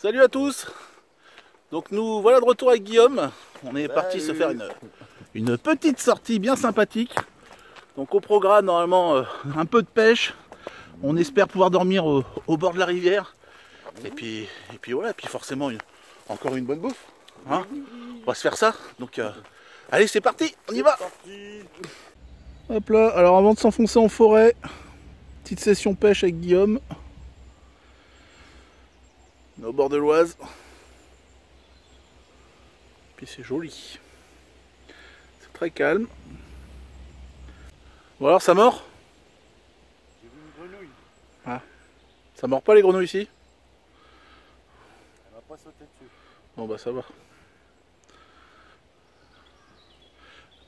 Salut à tous. Donc nous voilà de retour avec Guillaume. On est parti se faire une petite sortie bien sympathique. Donc au programme normalement un peu de pêche. On espère pouvoir dormir au bord de la rivière. Et puis voilà, et puis forcément encore une bonne bouffe. Hein, on va se faire ça. Donc allez, c'est parti, on y va. Hop là, alors avant de s'enfoncer en forêt, petite session pêche avec Guillaume. On est au bord de l'Oise. Puis c'est joli. C'est très calme. Bon alors ça mord? J'ai vu une grenouille. Ah. Ça mord pas les grenouilles ici? Elle va pas sauter dessus. Bon bah ça va.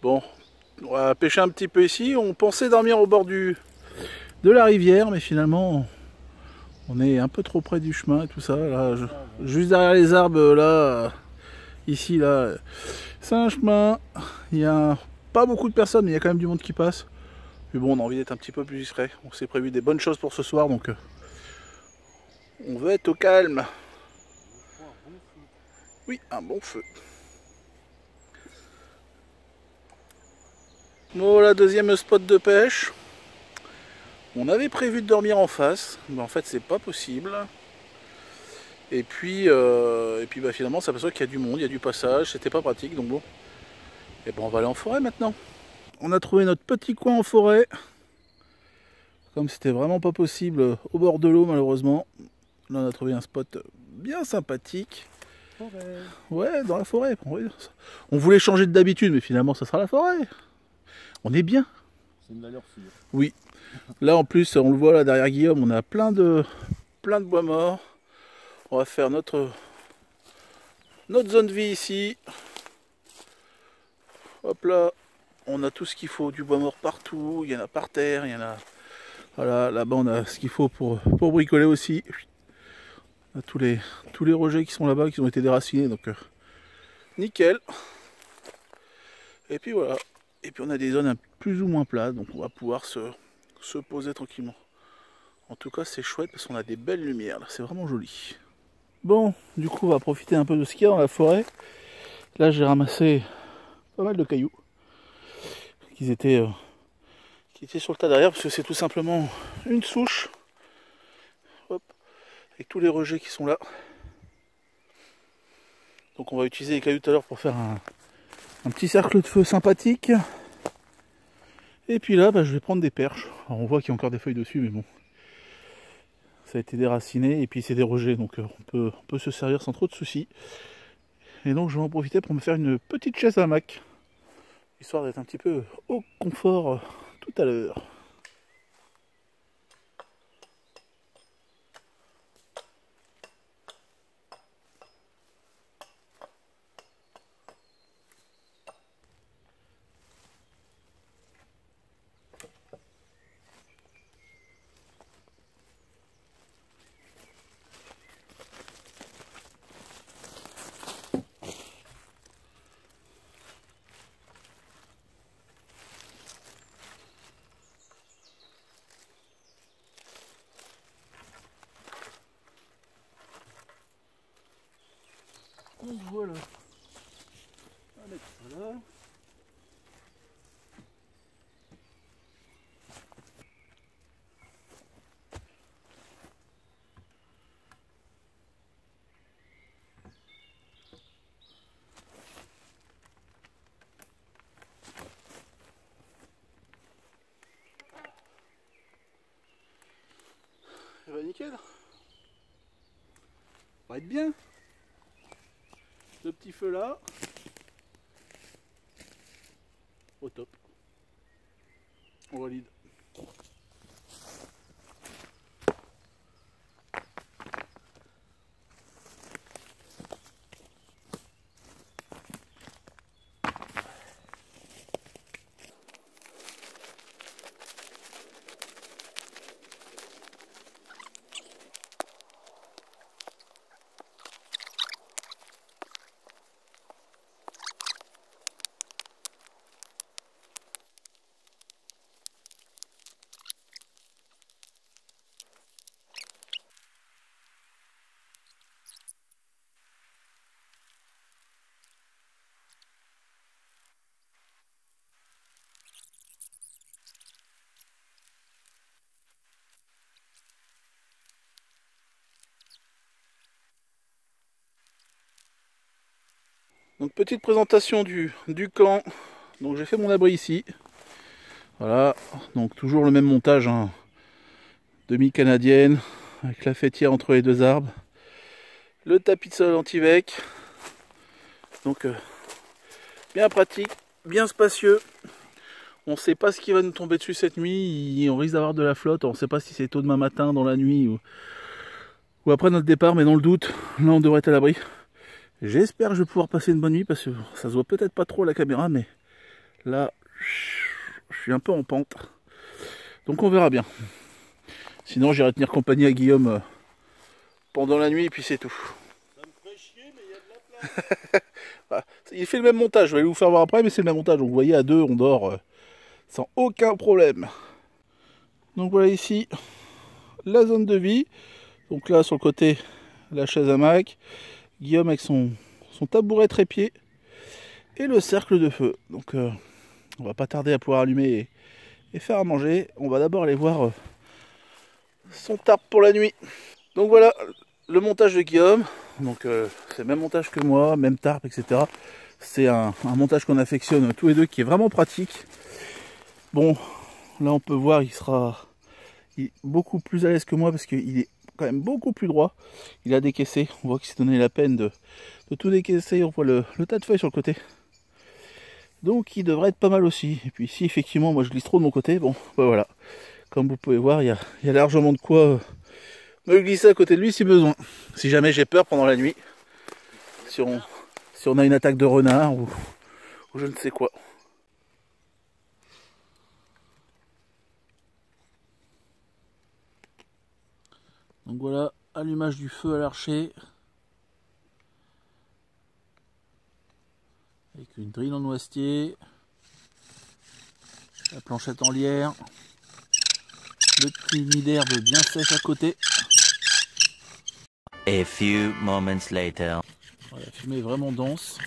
Bon, on va pêcher un petit peu ici. On pensait dormir au bord de la rivière, mais finalement on est un peu trop près du chemin et tout ça. Là, juste derrière les arbres, là, ici, là, c'est un chemin. Il y a pas beaucoup de personnes, mais il y a quand même du monde qui passe. Mais bon, on a envie d'être un petit peu plus discret. On s'est prévu des bonnes choses pour ce soir, donc on veut être au calme. Oui, un bon feu. Bon, voilà, deuxième spot de pêche. On avait prévu de dormir en face, mais en fait c'est pas possible. Et puis bah, finalement on s'aperçoit qu'il y a du monde, il y a du passage, c'était pas pratique, donc bon. Et bon, on va aller en forêt maintenant. On a trouvé notre petit coin en forêt. Comme c'était vraiment pas possible au bord de l'eau malheureusement. Là on a trouvé un spot bien sympathique. Forêt. Ouais, dans la forêt. On voulait changer d'habitude, mais finalement ça sera la forêt. On est bien. C'est une valeur sûre. Oui. Là en plus, on le voit là derrière Guillaume, on a plein de bois morts. On va faire notre zone de vie ici. Hop là, on a tout ce qu'il faut, du bois mort partout, il y en a par terre, il y en a. Voilà, là-bas on a ce qu'il faut pour bricoler aussi. On a tous les rejets qui sont là-bas, qui ont été déracinés, donc nickel. Et puis voilà. Et puis on a des zones plus ou moins plates, donc on va pouvoir se poser tranquillement. En tout cas c'est chouette parce qu'on a des belles lumières là, c'est vraiment joli. Bon, du coup on va profiter un peu de ce qu'il y a dans la forêt. Là j'ai ramassé pas mal de cailloux qui étaient sur le tas derrière, parce que c'est tout simplement une souche. Hop, avec tous les rejets qui sont là. Donc on va utiliser les cailloux tout à l'heure pour faire un petit cercle de feu sympathique. Et puis là, bah, je vais prendre des perches. Alors on voit qu'il y a encore des feuilles dessus, mais bon. Ça a été déraciné et puis c'est des rejets, donc on peut se servir sans trop de soucis. Et donc je vais en profiter pour me faire une petite chaise à hamac, histoire d'être un petit peu au confort tout à l'heure. Donc voilà, on va mettre ça là. Et bah nickel, on va être bien. Le petit feu là, au top, on valide. Donc petite présentation du camp. Donc j'ai fait mon abri ici. Voilà, donc toujours le même montage, hein. Demi-canadienne, avec la fêtière entre les deux arbres. Le tapis de sol anti-vec. Donc bien pratique, bien spacieux. On ne sait pas ce qui va nous tomber dessus cette nuit. On risque d'avoir de la flotte. On ne sait pas si c'est tôt demain matin, dans la nuit ou après notre départ. Mais dans le doute, là on devrait être à l'abri. J'espère que je vais pouvoir passer une bonne nuit parce que ça se voit peut-être pas trop à la caméra. Mais là, je suis un peu en pente. Donc on verra bien. Sinon j'irai tenir compagnie à Guillaume pendant la nuit et puis c'est tout. Ça me ferait chier, mais il y a de la place. Voilà. Il fait le même montage, je vais vous faire voir après, mais c'est le même montage. Donc vous voyez, à deux on dort sans aucun problème. Donc voilà ici la zone de vie. Donc là sur le côté la chaise hamac, Guillaume avec son tabouret trépied et le cercle de feu. Donc on va pas tarder à pouvoir allumer et faire à manger. On va d'abord aller voir son tarp pour la nuit. Donc voilà le montage de Guillaume. Donc c'est le même montage que moi, même tarp, etc. C'est un montage qu'on affectionne tous les deux, qui est vraiment pratique. Bon, là on peut voir, il est beaucoup plus à l'aise que moi parce qu'il est quand même beaucoup plus droit. Il a décaissé, on voit qu'il s'est donné la peine de tout décaisser. On voit le tas de feuilles sur le côté. Donc il devrait être pas mal aussi. Et puis ici effectivement moi je glisse trop de mon côté. Bon bah voilà, comme vous pouvez voir, il y a largement de quoi me glisser à côté de lui si besoin. Si jamais j'ai peur pendant la nuit, si on a une attaque de renard ou je ne sais quoi. Donc voilà, allumage du feu à l'archer. Avec une drille en noisetier. La planchette en lierre. Le petit nid d'herbe bien sèche à côté. A few moments later. Voilà, la fumée est vraiment dense.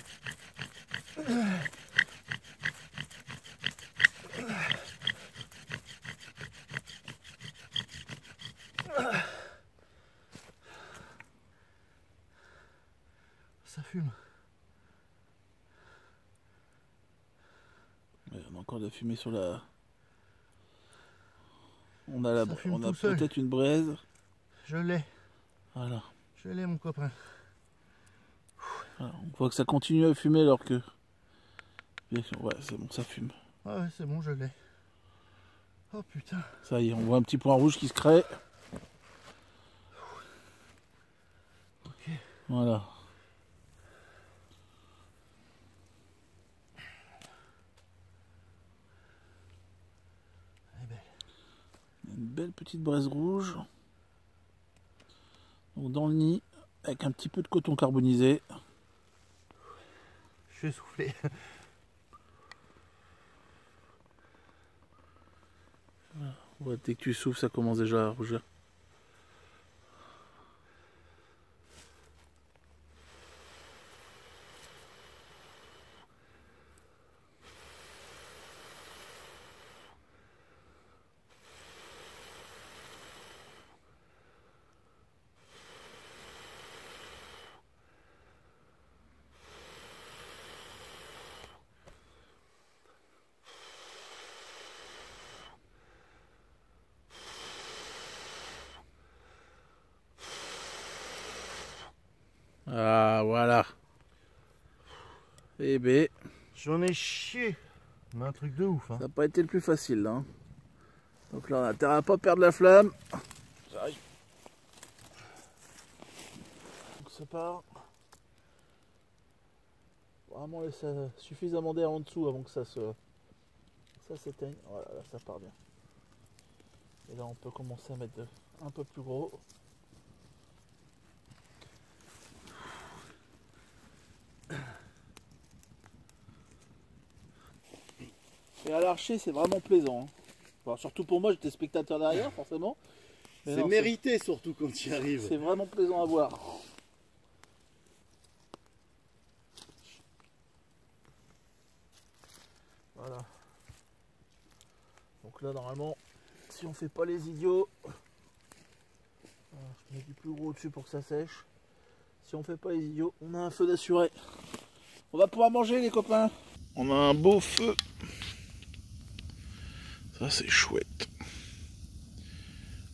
Ça fume. Ouais, on a encore de la fumée sur la... On a peut-être une braise. Je l'ai. Voilà. Je l'ai, mon copain. Voilà. On voit que ça continue à fumer alors que... Ouais, c'est bon, ça fume. Ah ouais, c'est bon, je l'ai. Oh putain. Ça y est, on voit un petit point rouge qui se crée. Ok. Voilà. Elle est belle. Une belle petite braise rouge. Donc dans le nid, avec un petit peu de coton carbonisé. Je suis essoufflé. Ouais, dès que tu souffles, ça commence déjà à rougir. Ah, voilà. Eh ben, J'en ai chié. Mais un truc de ouf, hein. ça n'a pas été le plus facile, là. Donc là, on a intérêt à pas perdre la flamme. J'arrive. Donc ça part. Vraiment laisser suffisamment d'air en dessous avant que ça s'éteigne. Voilà, là ça part bien. Et là on peut commencer à mettre un peu plus gros. Et à l'archer c'est vraiment plaisant. Hein. Bon, surtout pour moi, j'étais spectateur derrière forcément. C'est mérité surtout quand tu y arrives. C'est vraiment plaisant à voir. Voilà. Donc là normalement, si on fait pas les idiots, je mets du plus gros dessus pour que ça sèche. Si on fait pas les idiots, on a un feu d'assuré. On va pouvoir manger les copains. On a un beau feu. Ça c'est chouette.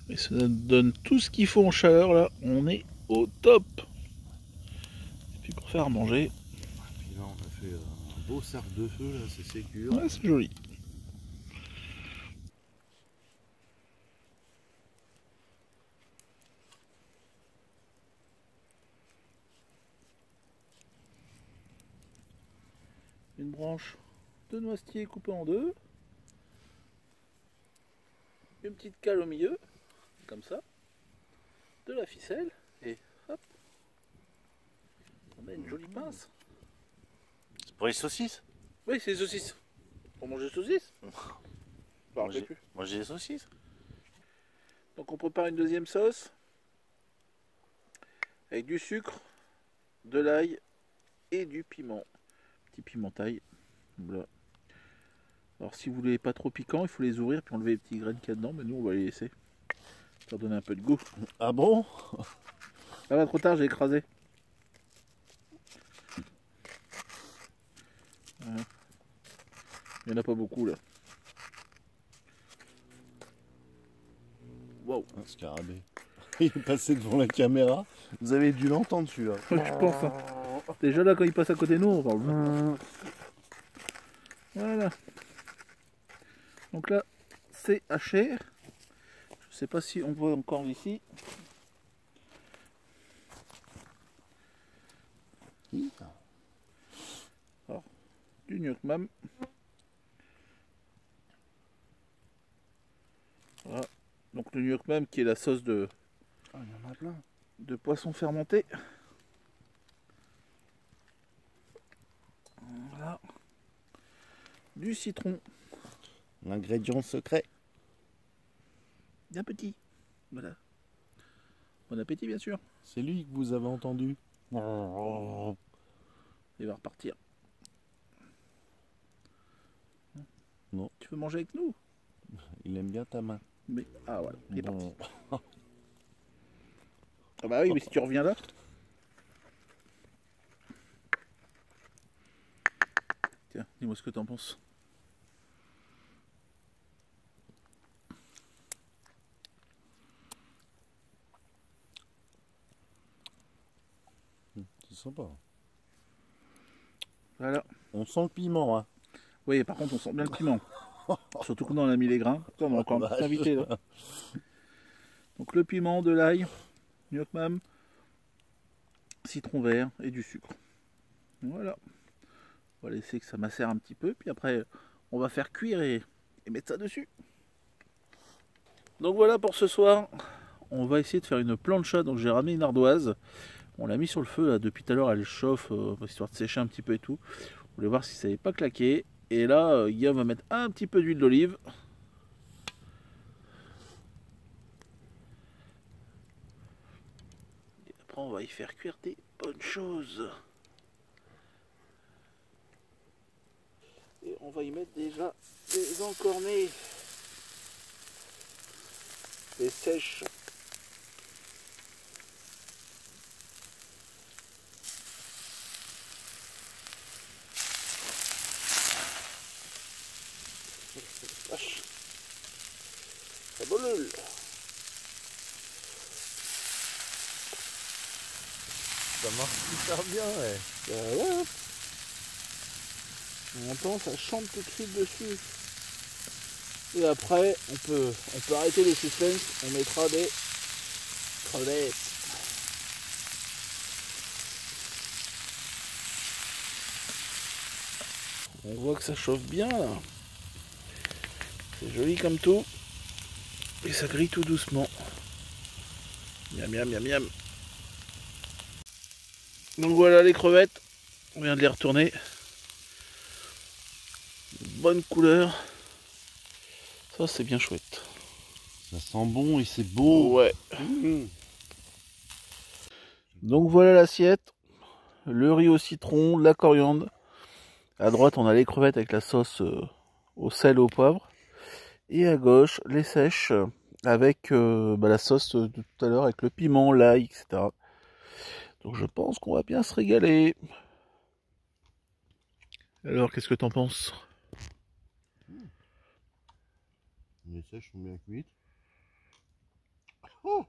Et ça nous donne tout ce qu'il faut en chaleur là. On est au top. Et puis pour faire manger. Et puis là on a fait un beau cercle de feu là, c'est sécure. Ouais, c'est joli. Une branche de noisetier coupée en deux. Une petite cale au milieu, comme ça. De la ficelle et hop. On a une jolie pince. C'est pour les saucisses? Oui, c'est des saucisses. Pour manger des saucisses. Moi j'ai des saucisses. Donc on prépare une deuxième sauce avec du sucre, de l'ail et du piment. Petit piment taille. Voilà. Alors si vous voulez pas trop piquant, il faut les ouvrir puis enlever les petits graines qu'il y a dedans, mais nous on va les laisser. Pour donner un peu de goût. Ah bon? Ah va trop tard, j'ai écrasé. Voilà. Il n'y en a pas beaucoup là. Wow. Un scarabée. Il est passé devant la caméra. Vous avez dû l'entendre celui-là. Je pense. Hein. Déjà là quand il passe à côté de nous, on parle. Voilà. Donc là, c'est haché. Je sais pas si on voit encore ici. Alors, du gnoc-mam. Voilà. Donc le gnoc-mam qui est la sauce de, Ah, il y en a plein. de poisson fermenté. Voilà. Du citron. L'ingrédient secret. Bien petit. Voilà. Bon appétit bien sûr. C'est lui que vous avez entendu. Il va repartir. Non. Tu veux manger avec nous? Il aime bien ta main. Mais ah voilà, il est parti. Bon. Ah bah oui, mais si tu reviens là. Tiens, dis-moi ce que t'en penses. C'est sympa. Voilà. On sent le piment, hein. Oui, par contre, on sent bien le piment. Surtout qu'on en a mis les grains. Attends, on a encore un petit invité là. Donc le piment, de l'ail, gnoc-mam, citron vert et du sucre. Voilà. On va laisser que ça macère un petit peu. Puis après, on va faire cuire et mettre ça dessus. Donc voilà pour ce soir. On va essayer de faire une plancha. Donc j'ai ramené une ardoise. On l'a mis sur le feu là. Depuis tout à l'heure, elle chauffe histoire de sécher un petit peu et tout. On voulait voir si ça n'avait pas claqué. Et là, Guillaume va mettre un petit peu d'huile d'olive. Et après, on va y faire cuire des bonnes choses. Et on va y mettre déjà des encornets. Des sèches. Vache. Ça brûle. Ça marche super bien, ouais. Ouais. On entend, ça chante tout de suite dessus. Et après, on peut arrêter le suspense. On mettra des crevettes. On voit que ça chauffe bien là. C'est joli comme tout. Et ça grille tout doucement. Miam miam miam miam. Donc voilà les crevettes. On vient de les retourner. Bonne couleur. Ça c'est bien chouette. Ça sent bon et c'est beau. Ouais. Donc voilà l'assiette. Le riz au citron, la coriandre. À droite on a les crevettes avec la sauce au sel et au poivre. Et à gauche les sèches avec la sauce de tout à l'heure avec le piment, l'ail, etc. Donc je pense qu'on va bien se régaler. Alors, qu'est-ce que t'en penses? Les sèches sont bien cuites. Oh,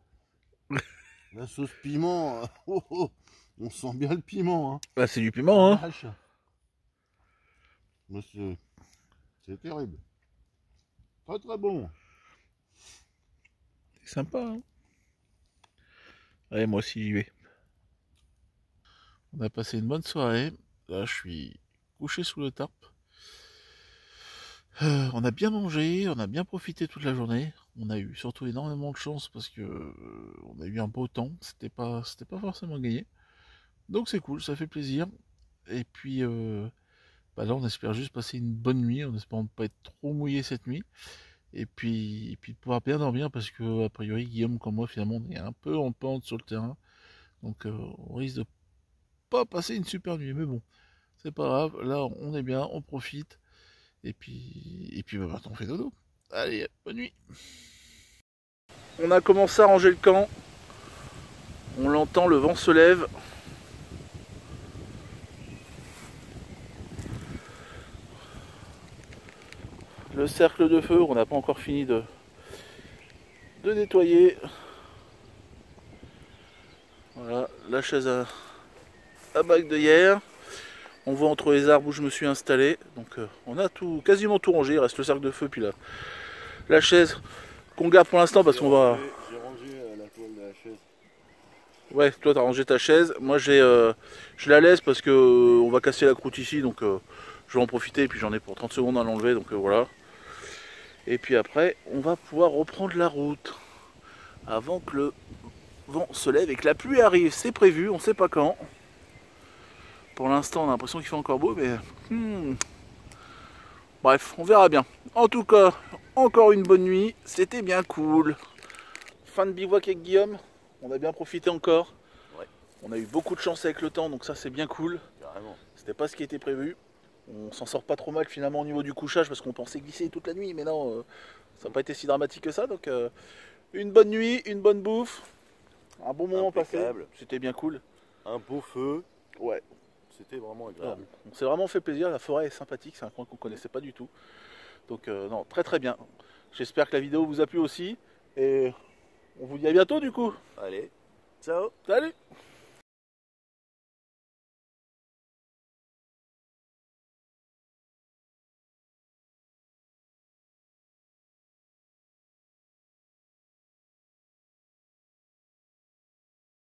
la sauce piment. Oh, oh, on sent bien le piment. Hein. Bah, c'est du piment, hein. Vache. Mais c'est terrible. Très très bon. C'est sympa, hein. Allez, moi aussi j'y vais. On a passé une bonne soirée. Là, je suis couché sous le tarp. On a bien mangé, on a bien profité toute la journée. On a eu surtout énormément de chance parce que on a eu un beau temps. C'était pas forcément gagné. Donc c'est cool, ça fait plaisir. Et puis bah là, on espère juste passer une bonne nuit, en espérant ne pas être trop mouillé cette nuit. Et puis de pouvoir bien dormir parce que a priori Guillaume comme moi finalement on est un peu en pente sur le terrain. Donc on risque de pas passer une super nuit. Mais bon, c'est pas grave, là on est bien, on profite. Et puis bah, maintenant on fait dodo. Allez, bonne nuit. On a commencé à ranger le camp. On l'entend, le vent se lève. Le cercle de feu, on n'a pas encore fini de nettoyer. Voilà, la chaise à bac de hier. On voit entre les arbres où je me suis installé. Donc on a quasiment tout rangé. Il reste le cercle de feu puis la chaise qu'on garde pour l'instant parce qu'on va... J'ai rangé la toile de la chaise. Ouais, toi t'as rangé ta chaise. Moi je la laisse parce que on va casser la croûte ici. Donc je vais en profiter. Et puis j'en ai pour 30 secondes à l'enlever. Donc voilà. Et puis après on va pouvoir reprendre la route. Avant que le vent se lève et que la pluie arrive. C'est prévu, on sait pas quand. Pour l'instant, on a l'impression qu'il fait encore beau, mais... Bref, on verra bien. En tout cas, encore une bonne nuit. C'était bien cool. Fin de bivouac avec Guillaume. On a bien profité encore. Ouais. On a eu beaucoup de chance avec le temps, donc ça, c'est bien cool. Carrément. C'était pas ce qui était prévu. On s'en sort pas trop mal finalement au niveau du couchage parce qu'on pensait glisser toute la nuit, mais non, ça n'a pas été si dramatique que ça. Donc, une bonne nuit, une bonne bouffe. Un bon moment passé. C'était bien cool. Un beau feu. Ouais. C'était vraiment agréable. On s'est vraiment fait plaisir, la forêt est sympathique, c'est un coin qu'on connaissait pas du tout. Donc non, très très bien. J'espère que la vidéo vous a plu aussi. Et on vous dit à bientôt du coup. Allez, ciao. Salut!